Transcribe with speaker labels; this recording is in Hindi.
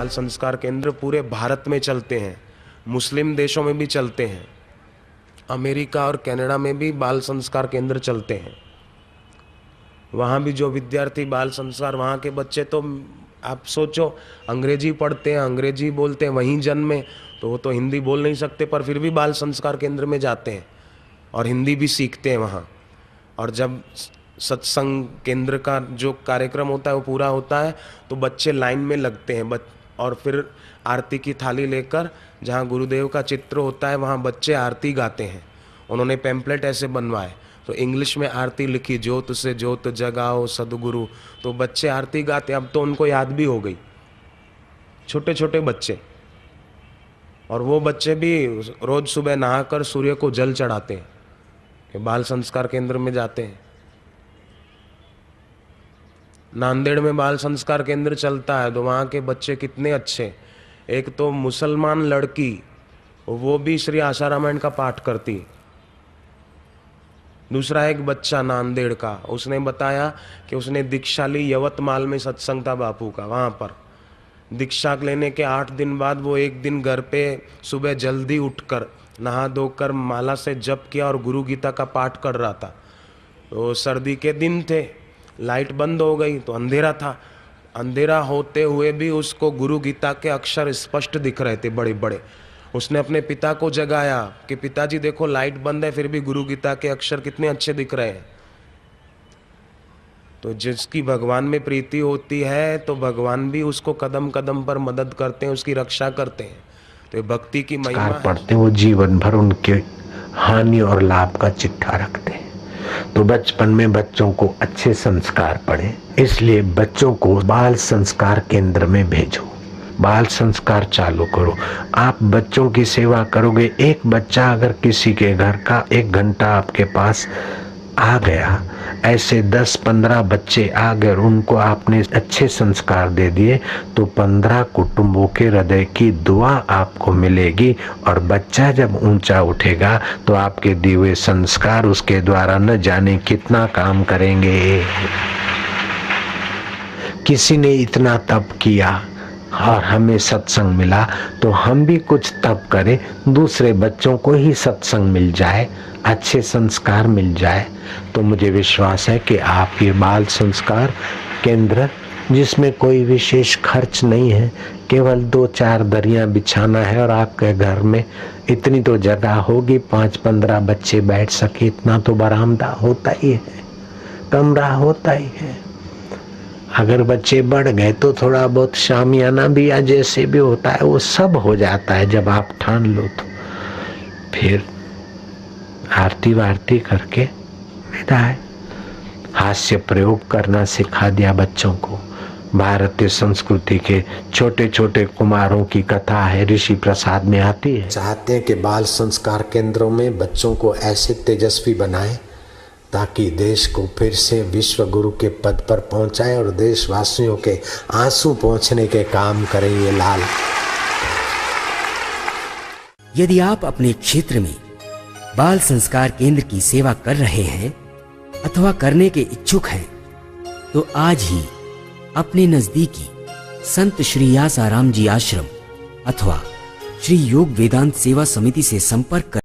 Speaker 1: बाल संस्कार केंद्र पूरे भारत में चलते हैं, मुस्लिम देशों में भी चलते हैं, अमेरिका और कनाडा में भी बाल संस्कार केंद्र चलते हैं। वहाँ भी जो विद्यार्थी बाल संस्कार, वहाँ के बच्चे तो आप सोचो अंग्रेजी पढ़ते हैं, अंग्रेजी बोलते हैं, वहीं जन्मे, तो वो तो हिंदी बोल नहीं सकते, पर फिर भी बाल संस्कार केंद्र में जाते हैं और हिंदी भी सीखते हैं वहाँ। और जब सत्संग केंद्र का जो कार्यक्रम होता है वो पूरा होता है तो बच्चे लाइन में लगते हैं और फिर आरती की थाली लेकर जहाँ गुरुदेव का चित्र होता है वहाँ बच्चे आरती गाते हैं। उन्होंने पैम्पलेट ऐसे बनवाए, तो इंग्लिश में आरती लिखी, ज्योत से ज्योत जगाओ सदगुरु, तो बच्चे आरती गाते। अब तो उनको याद भी हो गई, छोटे छोटे बच्चे। और वो बच्चे भी रोज सुबह नहाकर सूर्य को जल चढ़ाते हैं, कि बाल संस्कार केंद्र में जाते हैं। नांदेड़ में बाल संस्कार केंद्र चलता है तो वहाँ के बच्चे कितने अच्छे। एक तो मुसलमान लड़की, वो भी श्री आशा रामायण का पाठ करती। दूसरा एक बच्चा नांदेड़ का, उसने बताया कि उसने दीक्षा ली, यवतमाल में सत्संग था बापू का, वहाँ पर दीक्षा लेने के 8 दिन बाद वो एक दिन घर पे सुबह जल्दी उठकर नहा धोकर माला से जप किया और गुरु गीता का पाठ कर रहा था। तो सर्दी के दिन थे, लाइट बंद हो गई तो अंधेरा था। अंधेरा होते हुए भी उसको गुरु गीता के अक्षर स्पष्ट दिख रहे थे, बड़े बड़े। उसने अपने पिता को जगाया कि पिताजी देखो लाइट बंद है फिर भी गुरु गीता के अक्षर कितने अच्छे दिख रहे हैं। तो जिसकी भगवान में प्रीति होती है तो भगवान भी उसको कदम कदम पर मदद करते हैं, उसकी रक्षा करते हैं। तो भक्ति की महिमा
Speaker 2: पढ़ते वो जीवन भर उनके हानि और लाभ का चिट्ठा रखते हैं। तो बचपन में बच्चों को अच्छे संस्कार पड़े, इसलिए बच्चों को बाल संस्कार केंद्र में भेजो, बाल संस्कार चालू करो। आप बच्चों की सेवा करोगे। एक बच्चा अगर किसी के घर का 1 घंटा आपके पास आ गया, ऐसे 10-15 बच्चे आ गए, उनको आपने अच्छे संस्कार दे दिए तो 15 कुटुंबों के हृदय की दुआ आपको मिलेगी। और बच्चा जब ऊंचा उठेगा तो आपके दिए हुए संस्कार उसके द्वारा न जाने कितना काम करेंगे। किसी ने इतना तप किया और हमें सत्संग मिला तो हम भी कुछ तप करें, दूसरे बच्चों को ही सत्संग मिल जाए, अच्छे संस्कार मिल जाए। तो मुझे विश्वास है कि आप ये बाल संस्कार केंद्र, जिसमें कोई विशेष खर्च नहीं है, केवल 2-4 दरियां बिछाना है और आपके घर में इतनी तो जगह होगी 5-15 बच्चे बैठ सके, इतना तो बरामदा होता ही है, कमरा होता ही है। अगर बच्चे बढ़ गए तो थोड़ा बहुत शामियाना भी या जैसे भी होता है वो सब हो जाता है जब आप ठान लो तो। फिर आरती वारती करके विदाई। हास्य प्रयोग करना सिखा दिया बच्चों को। भारतीय संस्कृति के छोटे छोटे कुमारों की कथा है, ऋषि प्रसाद में आती है। चाहते हैं कि बाल संस्कार केंद्रों में बच्चों को ऐसे तेजस्वी बनाएं ताकि देश को फिर से विश्व गुरु के पद पर पहुंचाए और देशवासियों के आंसू पहुंचने के काम करें ये लाल।
Speaker 3: यदि आप अपने क्षेत्र में बाल संस्कार केंद्र की सेवा कर रहे हैं अथवा करने के इच्छुक हैं तो आज ही अपने नजदीकी संत श्री आसाराम जी आश्रम अथवा श्री योग वेदांत सेवा समिति से संपर्क कर